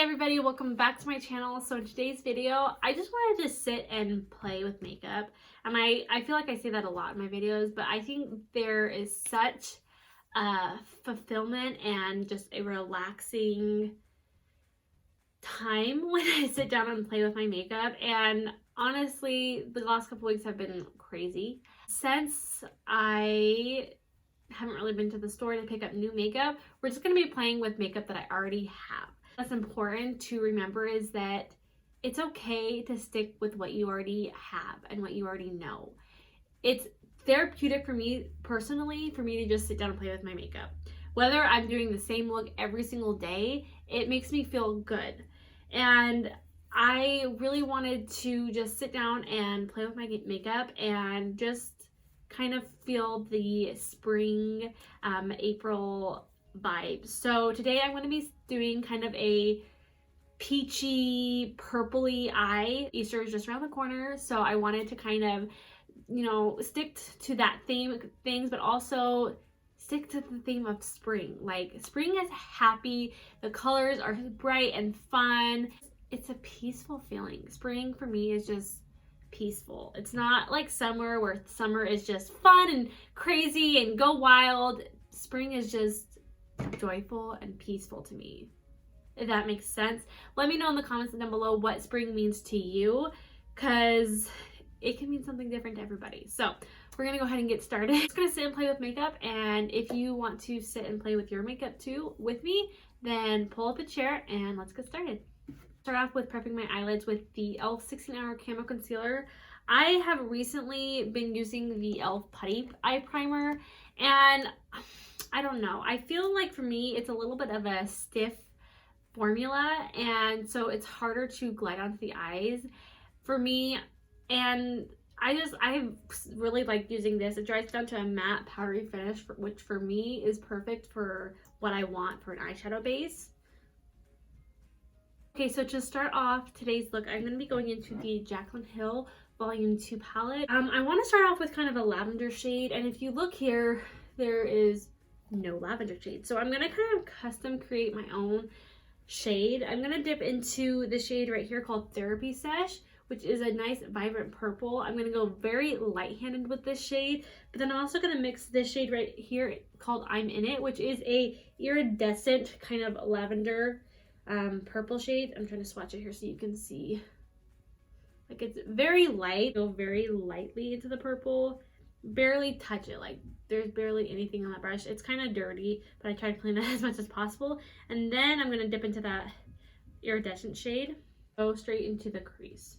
everybody, welcome back to my channel. So in today's video, I just wanted to sit and play with makeup. And I feel like I say that a lot in my videos, but I think there is such fulfillment and just a relaxing time when I sit down and play with my makeup. And honestly, the last couple weeks have been crazy. Since I haven't really been to the store to pick up new makeup, we're just going to be playing with makeup that I already have. That's important to remember, is that it's okay to stick with what you already have and what you already know. It's therapeutic for me personally, for me to just sit down and play with my makeup. Whether I'm doing the same look every single day, it makes me feel good. And I really wanted to just sit down and play with my makeup and just kind of feel the spring, April vibes. So today I'm going to be doing kind of a peachy, purpley eye. Easter is just around the corner, so I wanted to kind of, you know, stick to that things, but also stick to the theme of spring. Like, spring is happy, the colors are bright and fun. It's a peaceful feeling. Spring for me is just peaceful. It's not like summer, where summer is just fun and crazy and go wild. Spring is just joyful and peaceful to me, if that makes sense. Let me know in the comments down below what spring means to you, because it can mean something different to everybody. So we're gonna go ahead and get started. I'm just gonna sit and play with makeup, and if you want to sit and play with your makeup too with me, then pull up a chair and let's get started. Start off with prepping my eyelids with the e.l.f. 16-Hour Camo Concealer. I have recently been using the e.l.f. Putty Eye Primer, and I don't know, I feel like for me it's a little bit of a stiff formula, and so it's harder to glide onto the eyes for me. And I really like using this. It dries down to a matte powdery finish, which for me is perfect for what I want for an eyeshadow base. Okay, so to start off today's look, I'm going to be going into the Jaclyn Hill Volume 2 palette. I want to start off with kind of a lavender shade, and if you look here, there is no lavender shade. So I'm going to kind of custom create my own shade. I'm going to dip into the shade right here called Therapy Sesh, which is a nice vibrant purple. I'm going to go very light-handed with this shade, but then I'm also going to mix this shade right here called I'm In It, which is a iridescent kind of lavender purple shade. I'm trying to swatch it here so you can see. Like, it's very light. Go very lightly into the purple. Barely touch it. Like, there's barely anything on that brush. It's kind of dirty, but I try to clean it as much as possible. And then I'm going to dip into that iridescent shade. Go straight into the crease.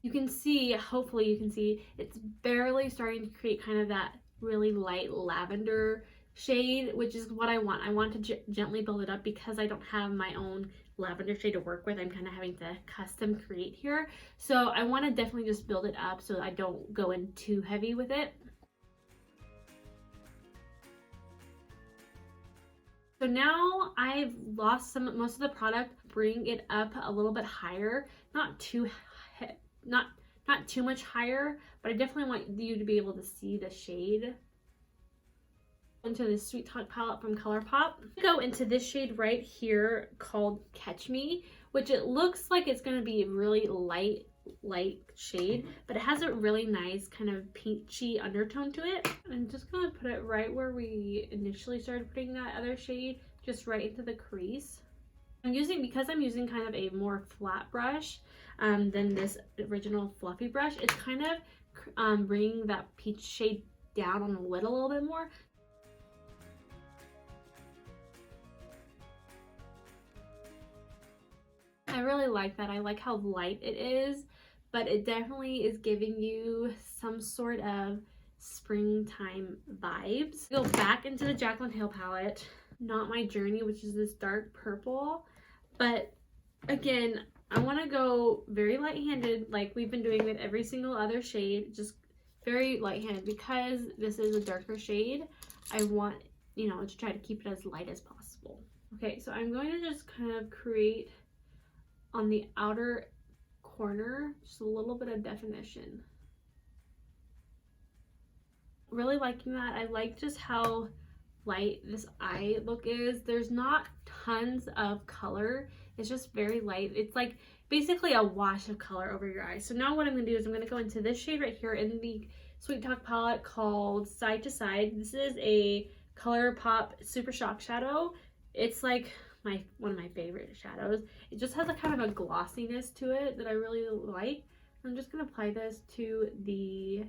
You can see, hopefully you can see, it's barely starting to create kind of that really light lavender shade, which is what I want. I want to gently build it up because I don't have my own lavender shade to work with. I'm kind of having to custom create here. So I want to definitely just build it up so I don't go in too heavy with it. So now I've lost most of the product. Bring it up a little bit higher, not too much higher, but I definitely want you to be able to see the shade. Into this Sweet Talk palette from Colourpop. Go into this shade right here called Catch Me, which it looks like it's going to be a really light shade, but it has a really nice kind of peachy undertone to it. I'm just going to put it right where we initially started putting that other shade, just right into the crease. Because I'm using kind of a more flat brush than this original fluffy brush, it's kind of bringing that peach shade down on the lid a little bit more. I really like that. I like how light it is, but it definitely is giving you some sort of springtime vibes. Go back into the Jaclyn Hill palette, Not My Journey, which is this dark purple, but again, I want to go very light-handed like we've been doing with every single other shade, just very light-handed because this is a darker shade. I want, you know, to try to keep it as light as possible. Okay, so I'm going to just kind of create on the outer corner just a little bit of definition. Really liking that. I like just how light this eye look is. There's not tons of color. It's just very light. It's like basically a wash of color over your eyes. So now what I'm going to do is I'm going to go into this shade right here in the Sweet Talk palette called Side to Side. This is a Colourpop Super Shock Shadow. It's like one of my favorite shadows. It just has a kind of a glossiness to it that I really like. I'm just going to apply this to the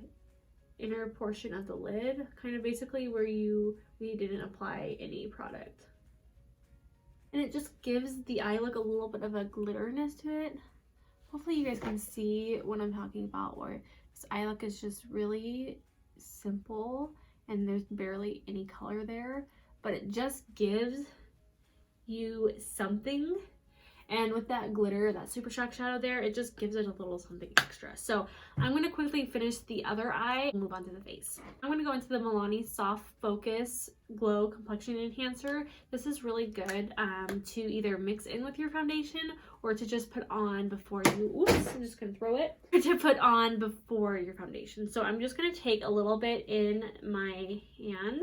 inner portion of the lid, kind of basically where we didn't apply any product. And it just gives the eye look a little bit of a glitteriness to it. Hopefully you guys can see what I'm talking about, where this eye look is just really simple and there's barely any color there, but it just gives you something. And with that glitter, that Super Shock shadow there, it just gives it a little something extra. So I'm going to quickly finish the other eye and move on to the face. I'm going to go into the Milani Softfocus Glow Complexion Enhancer. This is really good to either mix in with your foundation or to just put on before you, oops, I'm just going to throw it, to put on before your foundation. So I'm just going to take a little bit in my hand.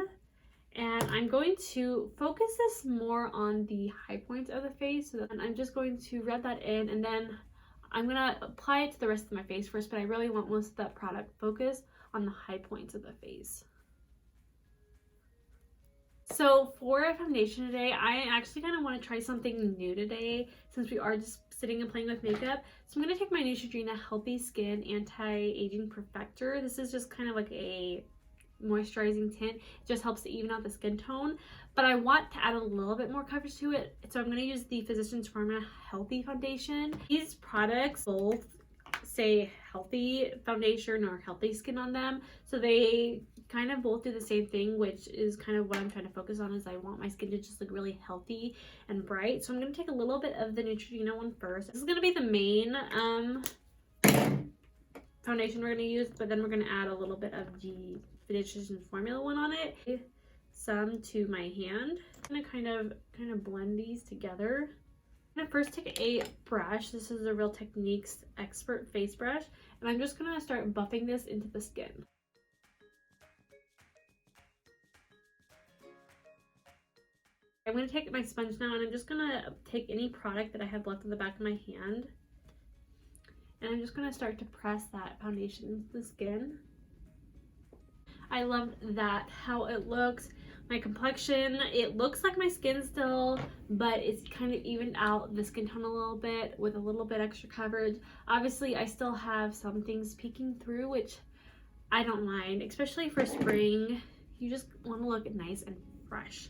And I'm going to focus this more on the high points of the face. So I'm just going to rub that in, and then I'm going to apply it to the rest of my face first, but I really want most of that product focus on the high points of the face. So for a foundation today, I actually kind of want to try something new today since we are just sitting and playing with makeup. So I'm going to take my Neutrogena Healthy Skin Anti-Aging Perfector. This is just kind of like a moisturizing tint. It just helps to even out the skin tone, but I want to add a little bit more coverage to it, so I'm going to use the Physicians Formula Healthy Foundation. These products both say healthy foundation or healthy skin on them, so they kind of both do the same thing, which is kind of what I'm trying to focus on. Is I want my skin to just look really healthy and bright. So I'm going to take a little bit of the Neutrogena one first. This is going to be the main foundation we're going to use, but then we're going to add a little bit of the Physicians Formula one on it. Some to my hand. I'm going to kind of blend these together. I'm going to first take a brush. This is a Real Techniques Expert face brush, and I'm just going to start buffing this into the skin. I'm going to take my sponge now, and I'm just going to take any product that I have left on the back of my hand, and I'm just going to start to press that foundation into the skin. I love that, how it looks. My complexion, it looks like my skin still, but it's kind of evened out the skin tone a little bit with a little bit extra coverage. Obviously, I still have some things peeking through, which I don't mind, especially for spring. You just want to look nice and fresh.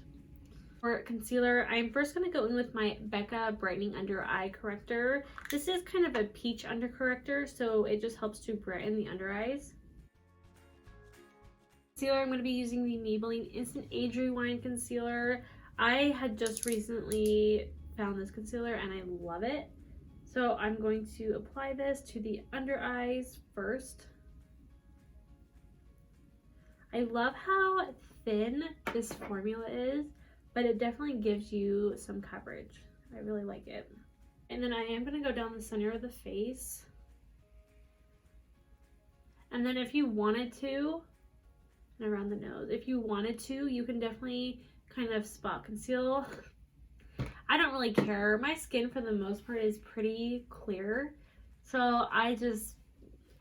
For concealer, I'm first going to go in with my Becca Brightening Under Eye Corrector. This is kind of a peach under corrector, so it just helps to brighten the under eyes. Concealer, I'm going to be using the Maybelline Instant Age Rewind Concealer. I had just recently found this concealer and I love it. So I'm going to apply this to the under eyes first. I love how thin this formula is, but it definitely gives you some coverage. I really like it. And then I am going to go down the center of the face. And then if you wanted to, and around the nose, if you wanted to, you can definitely kind of spot conceal. I don't really care. My skin for the most part is pretty clear, so I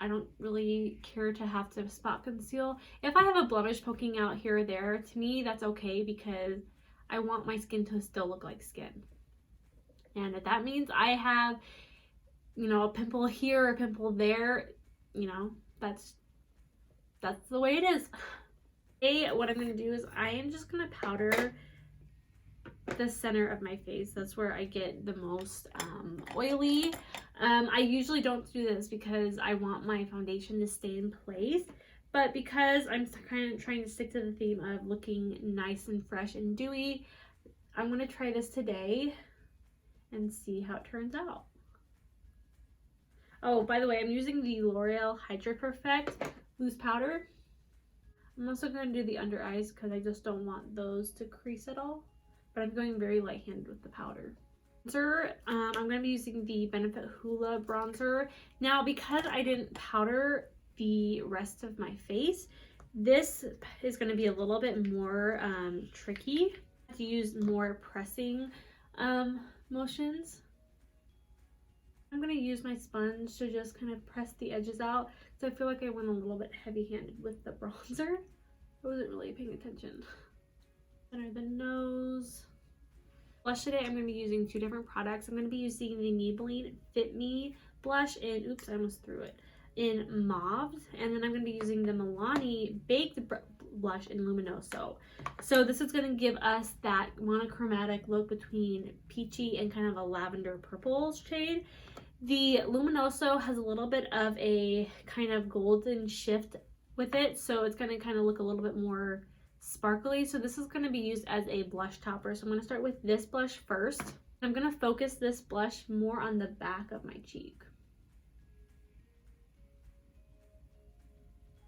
don't really care to have to spot conceal. If I have a blemish poking out here or there, to me that's okay, because I want my skin to still look like skin. And if that means I have, you know, a pimple here or a pimple there, you know, that's the way it is. Today, what I'm going to do is I am just going to powder the center of my face. That's where I get the most oily. I usually don't do this because I want my foundation to stay in place, but because I'm kind of trying to stick to the theme of looking nice and fresh and dewy, I'm going to try this today and see how it turns out. Oh, by the way, I'm using the L'Oreal Hydra Perfect loose powder. I'm also going to do the under eyes because I just don't want those to crease at all, but I'm going very light-handed with the powder. Bronzer, I'm going to be using the Benefit Hoola bronzer. Now, because I didn't powder the rest of my face, This is going to be a little bit more tricky to use more pressing motions. I'm going to use my sponge to just kind of press the edges out, so I feel like I went a little bit heavy-handed with the bronzer. I wasn't really paying attention. Center the nose. Blush today, I'm going to be using two different products. I'm going to be using the Maybelline Fit Me blush in, oops, I almost threw it, in Mauved. And then I'm going to be using the Milani Baked blush in Luminoso. So this is going to give us that monochromatic look between peachy and kind of a lavender purple shade. The Luminoso has a little bit of a kind of golden shift with it, so it's going to kind of look a little bit more sparkly. So this is going to be used as a blush topper. So I'm going to start with this blush first. I'm going to focus this blush more on the back of my cheek.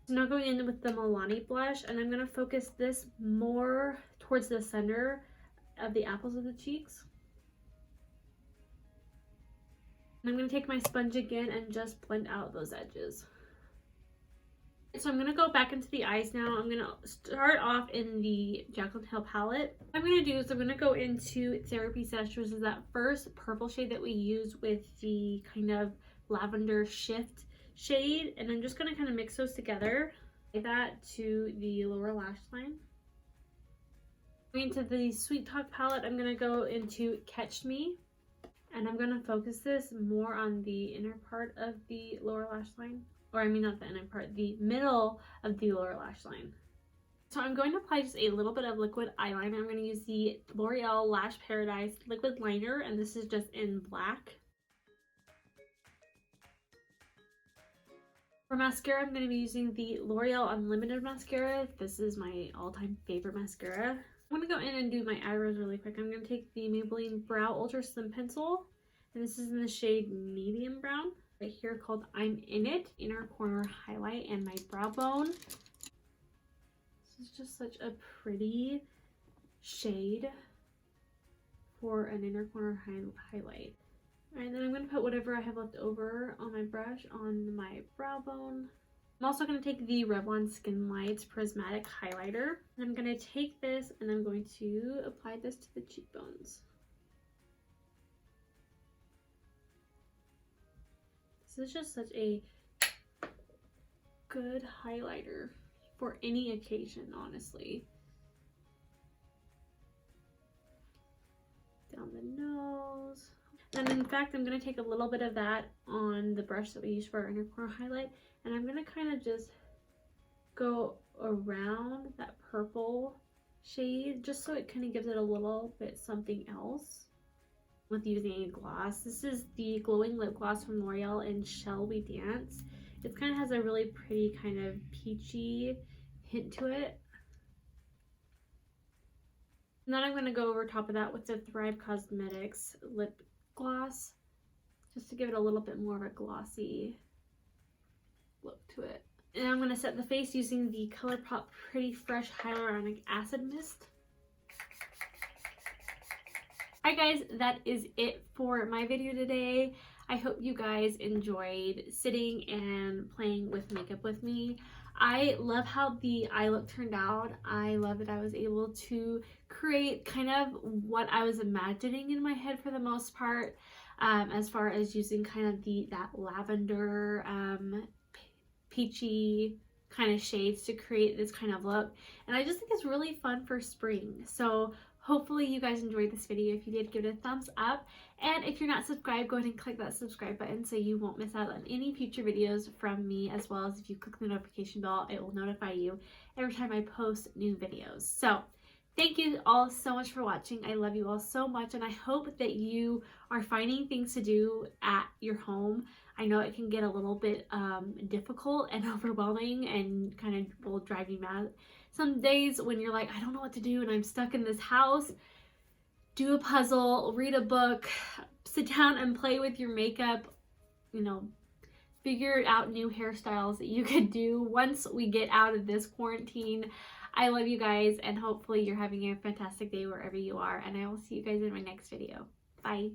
So now going in with the Milani blush, and I'm going to focus this more towards the center of the apples of the cheeks. And I'm going to take my sponge again and just blend out those edges. So I'm going to go back into the eyes now. I'm going to start off in the Jaclyn Hill palette. What I'm going to do is I'm going to go into Therapy Sesh, which is that first purple shade that we use with the kind of lavender shift shade. And I'm just going to kind of mix those together. Like that to the lower lash line. Going into the Sweet Talk palette, I'm going to go into Catch Me. And I'm going to focus this more on the inner part of the lower lash line. Or I mean not the inner part, the middle of the lower lash line. So I'm going to apply just a little bit of liquid eyeliner. I'm going to use the L'Oreal Lash Paradise liquid liner, and this is just in black. For mascara, I'm going to be using the L'Oreal Unlimited mascara. This is my all-time favorite mascara. I'm going to go in and do my eyebrows really quick. I'm going to take the Maybelline Brow Ultra Slim Pencil, and this is in the shade Medium Brown. Right here called I'm In It, inner corner highlight and my brow bone. This is just such a pretty shade for an inner corner highlight. Alright, then I'm going to put whatever I have left over on my brush on my brow bone. I'm also going to take the REvlon Skin Lights Prismatic highlighter. And I'm going to take this and I'm going to apply this to the cheekbones. This is just such a good highlighter for any occasion, honestly. Down the nose. And in fact, I'm going to take a little bit of that on the brush that we use for our inner corner highlight. And I'm going to kind of just go around that purple shade just so it kind of gives it a little bit something else. With using a gloss. This is the glowing lip gloss from L'Oreal in Shall We Dance. It kind of has a really pretty kind of peachy hint to it. And then I'm going to go over top of that with the Thrive Causemetics lip gloss just to give it a little bit more of a glossy look to it. And I'm going to set the face using the Colourpop Pretty Fresh Hylaronic Acid Mist. Alright guys, that is it for my video today. I hope you guys enjoyed sitting and playing with makeup with me. I love how the eye look turned out. I love that I was able to create kind of what I was imagining in my head for the most part, as far as using kind of that lavender, peachy kind of shades to create this kind of look. And I just think it's really fun for spring. So hopefully you guys enjoyed this video. If you did, give it a thumbs up. And if you're not subscribed, go ahead and click that subscribe button so you won't miss out on any future videos from me, as well as if you click the notification bell, it will notify you every time I post new videos. So thank you all so much for watching. I love you all so much, and I hope that you are finding things to do at your home. I know it can get a little bit difficult and overwhelming and kind of will drive you mad. Some days when you're like, I don't know what to do and I'm stuck in this house, do a puzzle, read a book, sit down and play with your makeup, you know, figure out new hairstyles that you could do once we get out of this quarantine. I love you guys, and hopefully you're having a fantastic day wherever you are, and I will see you guys in my next video. Bye.